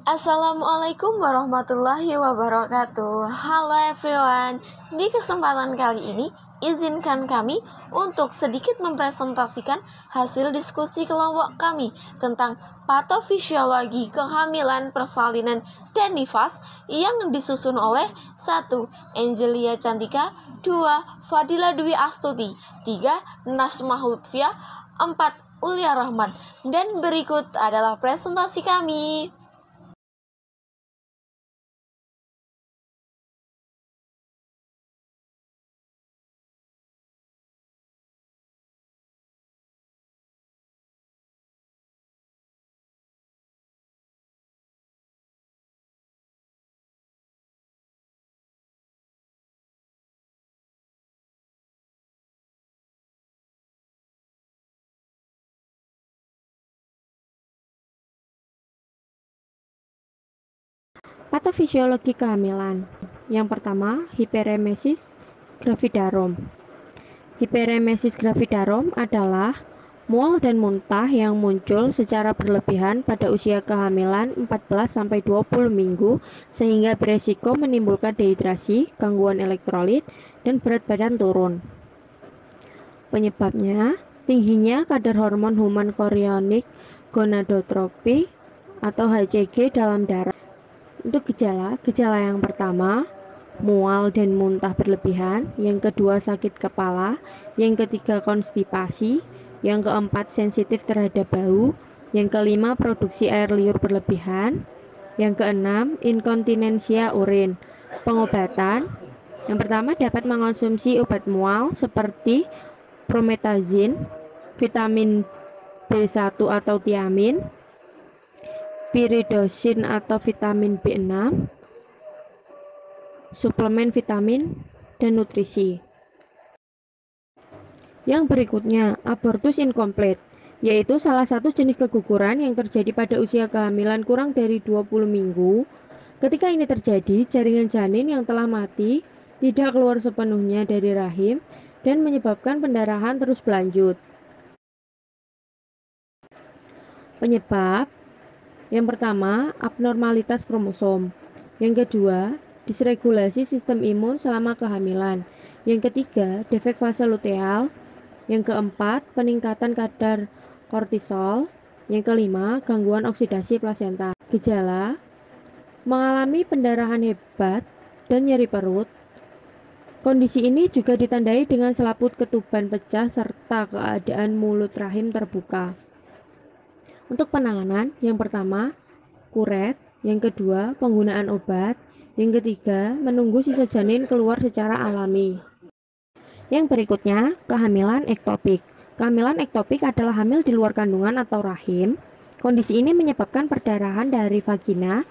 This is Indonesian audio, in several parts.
Assalamualaikum warahmatullahi wabarakatuh. Halo everyone. Di kesempatan kali ini, izinkan kami untuk sedikit mempresentasikan hasil diskusi kelompok kami tentang patofisiologi kehamilan, persalinan, dan nifas yang disusun oleh 1. Angelia Cantika, 2. Fadila Dwi Astuti, 3. Nasma Lutfia, 4. Ulia Rahman. Dan berikut adalah presentasi kami. Patofisiologi kehamilan. Yang pertama, hiperemesis gravidarum. Hiperemesis gravidarum adalah mual dan muntah yang muncul secara berlebihan pada usia kehamilan 14-20 minggu sehingga beresiko menimbulkan dehidrasi, gangguan elektrolit, dan berat badan turun. Penyebabnya, tingginya kadar hormon human chorionic gonadotropin atau HCG dalam darah. Untuk gejala yang pertama, mual dan muntah berlebihan, yang kedua sakit kepala, yang ketiga konstipasi, yang keempat sensitif terhadap bau, yang kelima produksi air liur berlebihan, yang keenam inkontinensia urin. Pengobatan, yang pertama dapat mengonsumsi obat mual seperti promethazine, vitamin B1 atau tiamin, pyridoxine atau vitamin B6, suplemen vitamin, dan nutrisi. Yang berikutnya, abortus incomplete, yaitu salah satu jenis keguguran yang terjadi pada usia kehamilan kurang dari 20 minggu. Ketika ini terjadi, jaringan janin yang telah mati tidak keluar sepenuhnya dari rahim dan menyebabkan pendarahan terus berlanjut. Penyebab yang pertama, abnormalitas kromosom. Yang kedua, disregulasi sistem imun selama kehamilan. Yang ketiga, defek fase luteal. Yang keempat, peningkatan kadar kortisol. Yang kelima, gangguan oksidasi plasenta. Gejala, mengalami pendarahan hebat dan nyeri perut. Kondisi ini juga ditandai dengan selaput ketuban pecah serta keadaan mulut rahim terbuka. Untuk penanganan, yang pertama, kuret, yang kedua, penggunaan obat, yang ketiga, menunggu sisa janin keluar secara alami. Yang berikutnya, kehamilan ektopik. Kehamilan ektopik adalah hamil di luar kandungan atau rahim. Kondisi ini menyebabkan perdarahan dari vagina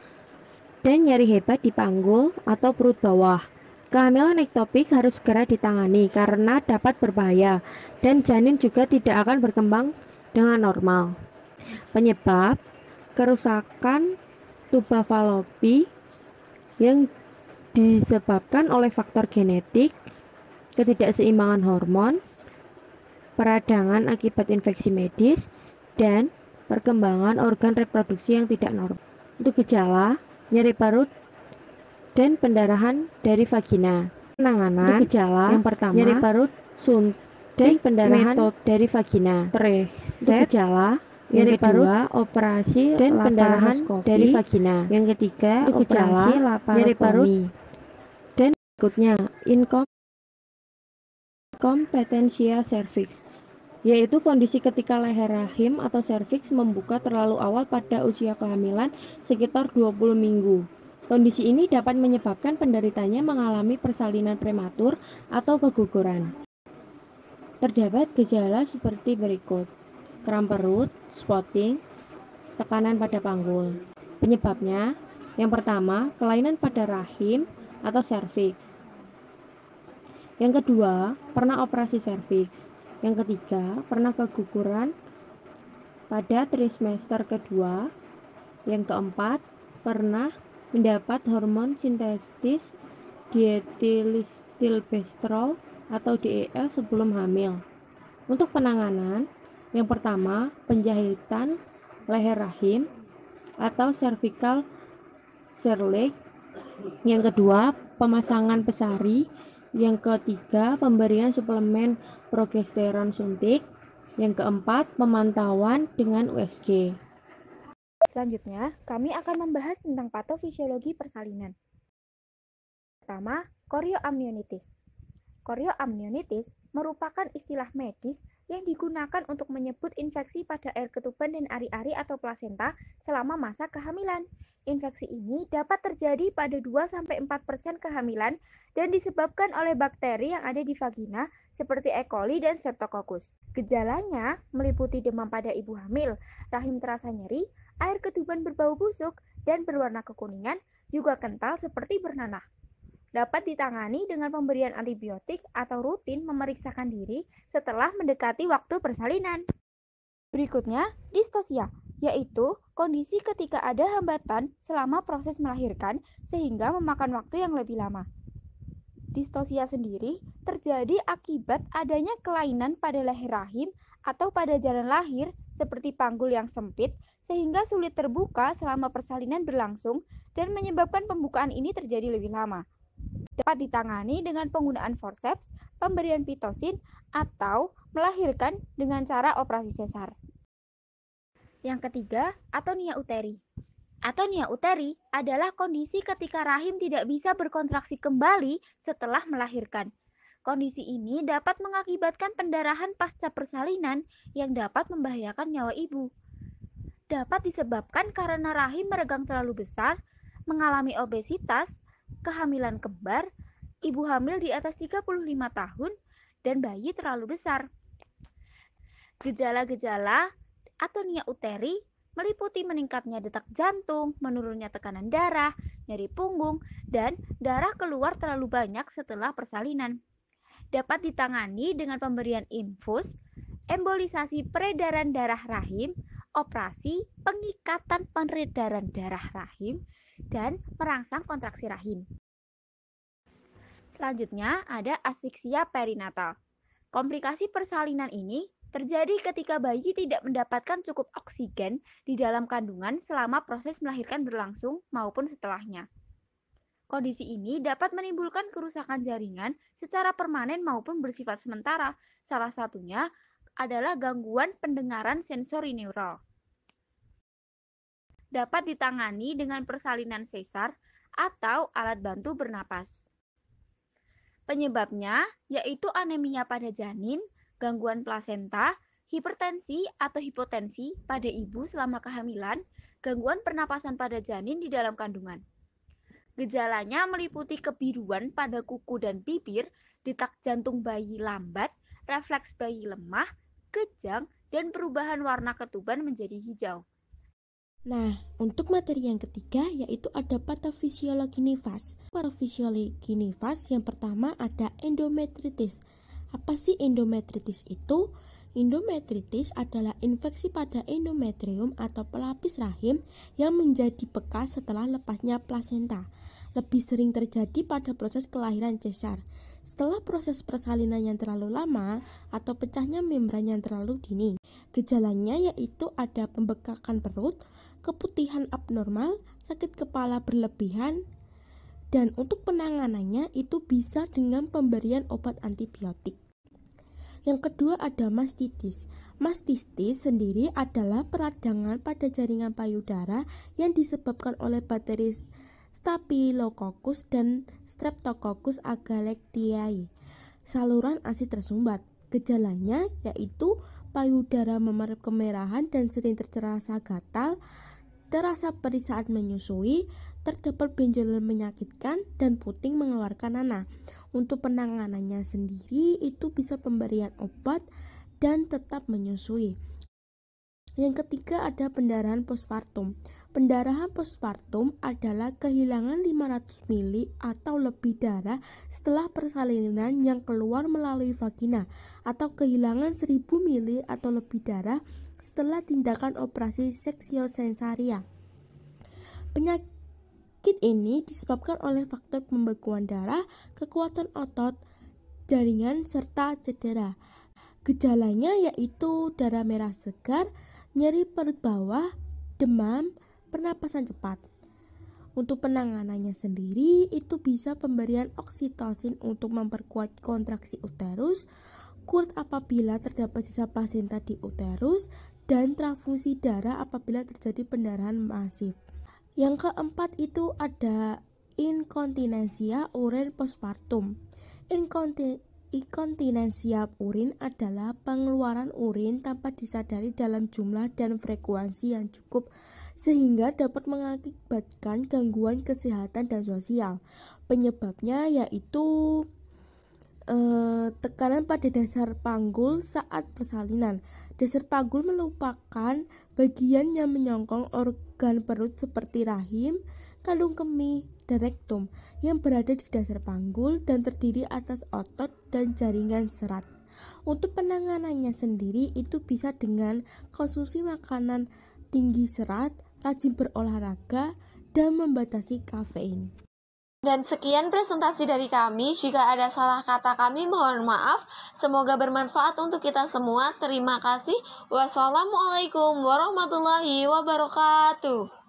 dan nyeri hebat di panggul atau perut bawah. Kehamilan ektopik harus segera ditangani karena dapat berbahaya dan janin juga tidak akan berkembang dengan normal. Penyebab, kerusakan tuba Fallopi yang disebabkan oleh faktor genetik, ketidakseimbangan hormon, peradangan akibat infeksi medis, dan perkembangan organ reproduksi yang tidak normal. Untuk gejala, nyeri perut dan pendarahan dari vagina. Penanganan, untuk gejala yang pertama, nyeri perut, dan pendarahan dari vagina. Untuk gejala, nyeri perut, operasi dan pendarahan dari vagina. Yang ketiga, operasi nyeri perut, dan berikutnya inkompetensia serviks, yaitu kondisi ketika leher rahim atau serviks membuka terlalu awal pada usia kehamilan sekitar 20 minggu. Kondisi ini dapat menyebabkan penderitanya mengalami persalinan prematur atau keguguran. Terdapat gejala seperti berikut: kram perut, spotting, tekanan pada panggul. Penyebabnya, yang pertama, kelainan pada rahim atau serviks. Yang kedua, pernah operasi serviks. Yang ketiga, pernah keguguran pada trimester kedua. Yang keempat, pernah mendapat hormon sintetis diethylstilbestrol atau DEL sebelum hamil. Untuk penanganan, yang pertama, penjahitan leher rahim atau cervical Serlik. Yang kedua, pemasangan pesari. Yang ketiga, pemberian suplemen progesteron suntik. Yang keempat, pemantauan dengan USG. Selanjutnya, kami akan membahas tentang patofisiologi persalinan. Pertama, chorioamnionitis. Chorioamnionitis merupakan istilah medis yang digunakan untuk menyebut infeksi pada air ketuban dan ari-ari atau plasenta selama masa kehamilan. Infeksi ini dapat terjadi pada 2-4% kehamilan dan disebabkan oleh bakteri yang ada di vagina seperti E. coli dan Streptococcus. Gejalanya meliputi demam pada ibu hamil, rahim terasa nyeri, air ketuban berbau busuk, dan berwarna kekuningan, juga kental seperti bernanah. Dapat ditangani dengan pemberian antibiotik atau rutin memeriksakan diri setelah mendekati waktu persalinan. Berikutnya, distosia, yaitu kondisi ketika ada hambatan selama proses melahirkan sehingga memakan waktu yang lebih lama. Distosia sendiri terjadi akibat adanya kelainan pada leher rahim atau pada jalan lahir seperti panggul yang sempit sehingga sulit terbuka selama persalinan berlangsung dan menyebabkan pembukaan ini terjadi lebih lama. Dapat ditangani dengan penggunaan forceps, pemberian pitosin, atau melahirkan dengan cara operasi sesar. Yang ketiga, atonia uteri. Atonia uteri adalah kondisi ketika rahim tidak bisa berkontraksi kembali setelah melahirkan. Kondisi ini dapat mengakibatkan pendarahan pasca persalinan yang dapat membahayakan nyawa ibu. Dapat disebabkan karena rahim meregang terlalu besar, mengalami obesitas, kehamilan kembar, ibu hamil di atas 35 tahun, dan bayi terlalu besar. Gejala-gejala atonia uteri meliputi meningkatnya detak jantung, menurunnya tekanan darah, nyeri punggung, dan darah keluar terlalu banyak setelah persalinan. Dapat ditangani dengan pemberian infus, embolisasi peredaran darah rahim, operasi pengikatan peredaran darah rahim, dan merangsang kontraksi rahim. Selanjutnya ada asfiksia perinatal. Komplikasi persalinan ini terjadi ketika bayi tidak mendapatkan cukup oksigen di dalam kandungan selama proses melahirkan berlangsung maupun setelahnya. Kondisi ini dapat menimbulkan kerusakan jaringan secara permanen maupun bersifat sementara. Salah satunya adalah gangguan pendengaran sensori neural. Dapat ditangani dengan persalinan sesar atau alat bantu bernapas. Penyebabnya yaitu anemia pada janin, gangguan plasenta, hipertensi atau hipotensi pada ibu selama kehamilan, gangguan pernapasan pada janin di dalam kandungan. Gejalanya meliputi kebiruan pada kuku dan bibir, detak jantung bayi lambat, refleks bayi lemah, kejang, dan perubahan warna ketuban menjadi hijau. Nah, untuk materi yang ketiga yaitu ada patofisiologi nifas. Patofisiologi nifas yang pertama ada endometritis. Apa sih endometritis itu? Endometritis adalah infeksi pada endometrium atau pelapis rahim yang menjadi bekas setelah lepasnya plasenta. Lebih sering terjadi pada proses kelahiran cesar. Setelah proses persalinan yang terlalu lama atau pecahnya membran yang terlalu dini. Gejalanya yaitu ada pembekakan perut, keputihan abnormal, sakit kepala berlebihan, dan untuk penanganannya itu bisa dengan pemberian obat antibiotik. Yang kedua ada mastitis. Mastitis sendiri adalah peradangan pada jaringan payudara yang disebabkan oleh bakteri Staphylococcus dan Streptococcus agalactiae. Saluran ASI tersumbat. Gejalanya yaitu payudara memerip kemerahan dan sering terasa gatal, terasa perih saat menyusui, terdapat benjolan menyakitkan, dan puting mengeluarkan nanah. Untuk penanganannya sendiri itu bisa pemberian obat dan tetap menyusui. Yang ketiga ada pendarahan postpartum. Pendarahan postpartum adalah kehilangan 500 ml atau lebih darah setelah persalinan yang keluar melalui vagina, atau kehilangan 1000 ml atau lebih darah setelah tindakan operasi seksiosensaria. Penyakit ini disebabkan oleh faktor pembekuan darah, kekuatan otot, jaringan, serta cedera. Gejalanya yaitu darah merah segar, nyeri perut bawah, demam, pernapasan cepat. Untuk penanganannya sendiri itu bisa pemberian oksitosin untuk memperkuat kontraksi uterus, KURT apabila terdapat sisa plasenta di uterus, dan transfusi darah apabila terjadi pendarahan masif. Yang keempat itu ada inkontinensia urin postpartum. Inkontinensia urin adalah pengeluaran urin tanpa disadari dalam jumlah dan frekuensi yang cukup sehingga dapat mengakibatkan gangguan kesehatan dan sosial. Penyebabnya yaitu tekanan pada dasar panggul saat persalinan. Dasar panggul merupakan bagian yang menyongkong organ perut seperti rahim, kandung kemih, dan rektum yang berada di dasar panggul dan terdiri atas otot dan jaringan serat. Untuk penanganannya sendiri itu bisa dengan konsumsi makanan tinggi serat, rajin berolahraga, dan membatasi kafein. Dan sekian presentasi dari kami. Jika ada salah kata kami mohon maaf. Semoga bermanfaat untuk kita semua. Terima kasih. Wassalamualaikum warahmatullahi wabarakatuh.